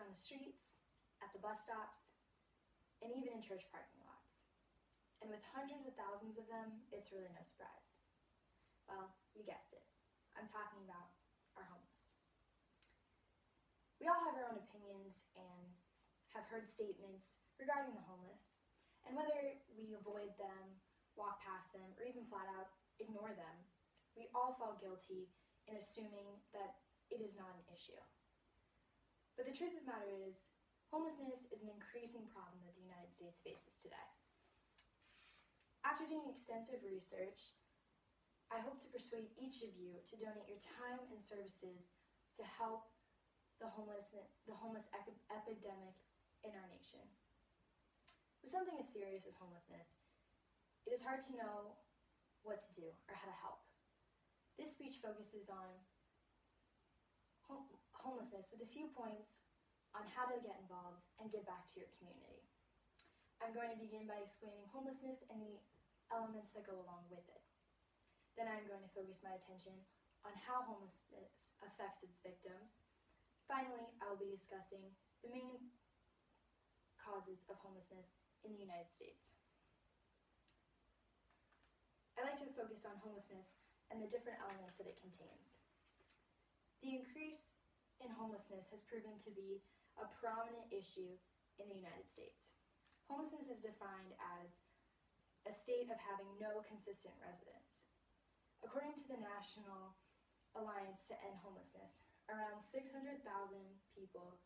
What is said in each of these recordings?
on the streets, at the bus stops, and even in church parking lots. And with hundreds of thousands of them, it's really no surprise. Well, you guessed it. I'm talking about our homeless. We all have our own opinions and have heard statements regarding the homeless, and whether we avoid them, walk past them, or even flat out ignore them, we all fall guilty in assuming that it is not an issue. But the truth of the matter is, homelessness is an increasing problem that the United States faces today. After doing extensive research, I hope to persuade each of you to donate your time and services to help the homeless epidemic in our nation. With something as serious as homelessness, it is hard to know what to do or how to help. This speech focuses on homelessness with a few points on how to get involved and give back to your community. I'm going to begin by explaining homelessness and the elements that go along with it. Then I'm going to focus my attention on how homelessness affects its victims. Finally, I will be discussing the main causes of homelessness in the United States. I like to focus on homelessness and the different elements that it contains. The increase in homelessness has proven to be a prominent issue in the United States. Homelessness is defined as a state of having no consistent residence. According to the National Alliance to End Homelessness, around 600,000 people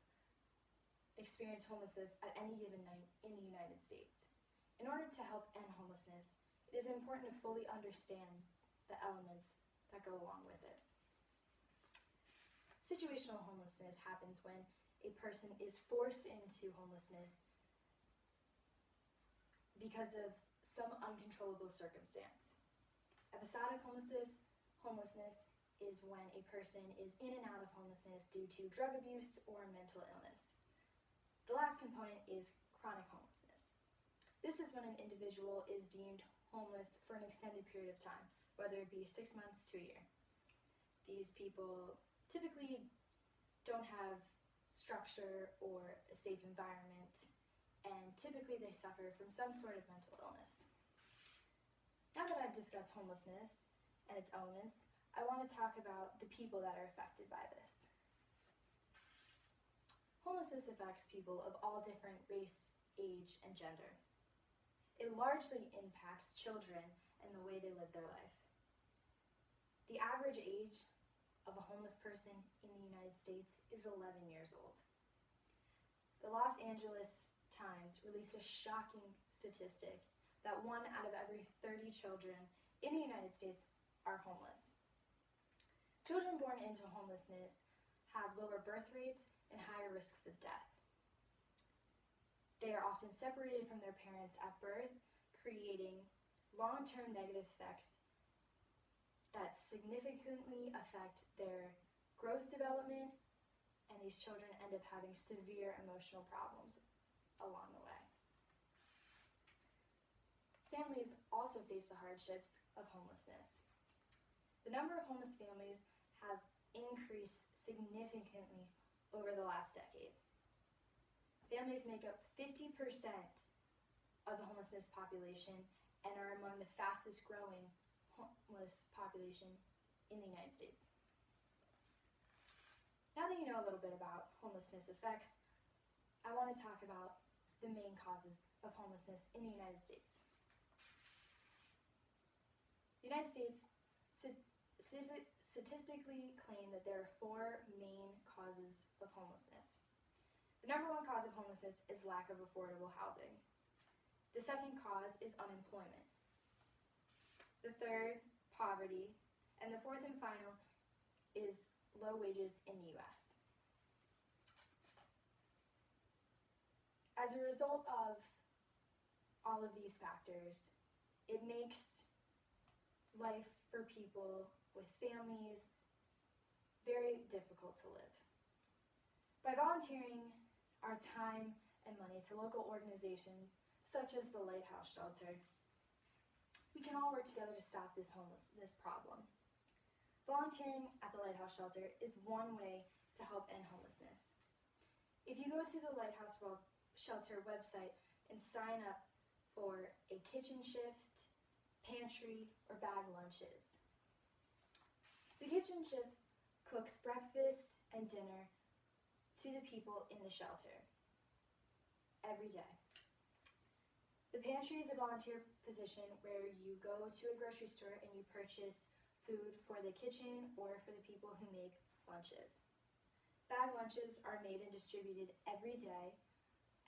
experience homelessness at any given night in the United States. In order to help end homelessness, it is important to fully understand the elements that go along with it. Situational homelessness happens when a person is forced into homelessness because of some uncontrollable circumstance. Episodic homelessness is when a person is in and out of homelessness due to drug abuse or mental illness. The last component is chronic homelessness. This is when an individual is deemed homeless for an extended period of time, whether it be 6 months to a year. These people typically don't have structure or a safe environment, and typically they suffer from some sort of mental illness. Now that I've discussed homelessness and its elements, I want to talk about the people that are affected by this. Homelessness affects people of all different race, age, and gender. It largely impacts children and the way they live their life. The average age of a homeless person in the United States is 11 years old. The Los Angeles Times released a shocking statistic that 1 out of every 30 children in the United States are homeless. Children born into homelessness have lower birth rates and higher risks of death. They are often separated from their parents at birth, creating long-term negative effects that significantly affect their growth development, and these children end up having severe emotional problems along the way. Families also face the hardships of homelessness. The number of homeless families have increased significantly over the last decade. Families make up 50% of the homelessness population and are among the fastest growing homeless population in the United States. Now that you know a little bit about homelessness effects, I want to talk about the main causes of homelessness in the United States. The United States statistically claim that there are 4 main causes of homelessness. The number 1 cause of homelessness is lack of affordable housing. The second cause is unemployment. The third, poverty. And the fourth and final is low wages in the U.S. As a result of all of these factors, it makes life for people with families very difficult to live. By volunteering our time and money to local organizations such as the Lighthouse Shelter, we can all work together to stop this problem. Volunteering at the Lighthouse Shelter is one way to help end homelessness. If you go to the Lighthouse World Shelter website and sign up for a kitchen shift, pantry, or bag lunches, the kitchen shift cooks breakfast and dinner to the people in the shelter every day. The pantry is a volunteer position where you go to a grocery store and you purchase food for the kitchen or for the people who make lunches. Bag lunches are made and distributed every day,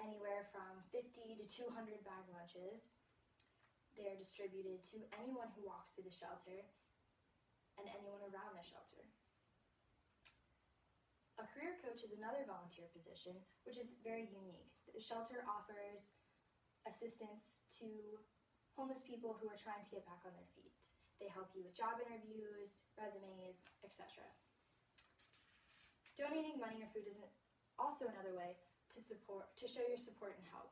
anywhere from 50 to 200 bag lunches. They are distributed to anyone who walks through the shelter and anyone around the shelter. A career coach is another volunteer position, which is very unique. The shelter offers assistance to homeless people who are trying to get back on their feet. They help you with job interviews, resumes, etc. Donating money or food is also another way to show your support and help.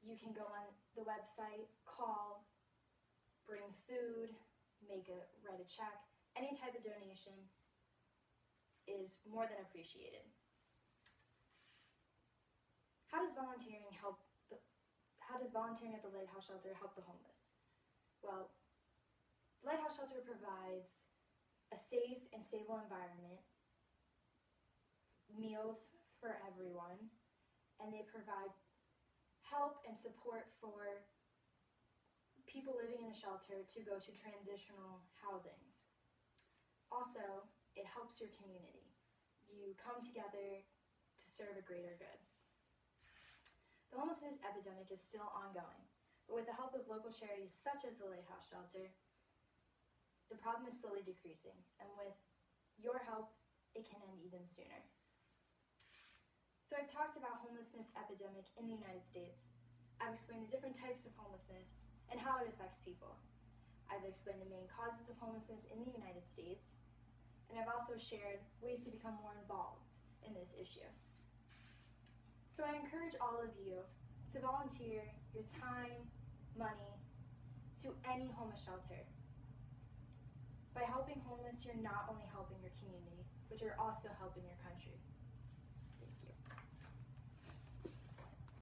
You can go on the website, call, bring food, write a check. Any type of donation is more than appreciated. How does volunteering at the Lighthouse Shelter help the homeless? Well, the Lighthouse Shelter provides a safe and stable environment, meals for everyone, and they provide help and support for people living in the shelter to go to transitional housings. Also, it helps your community. You come together to serve a greater good. The homelessness epidemic is still ongoing, but with the help of local charities such as the Lighthouse Shelter, the problem is slowly decreasing, and with your help, it can end even sooner. So I've talked about homelessness epidemic in the United States. I've explained the different types of homelessness and how it affects people. I've explained the main causes of homelessness in the United States, and I've also shared ways to become more involved in this issue. So I encourage all of you to volunteer your time, money, to any homeless shelter. By helping homeless, you're not only helping your community, but you're also helping your country.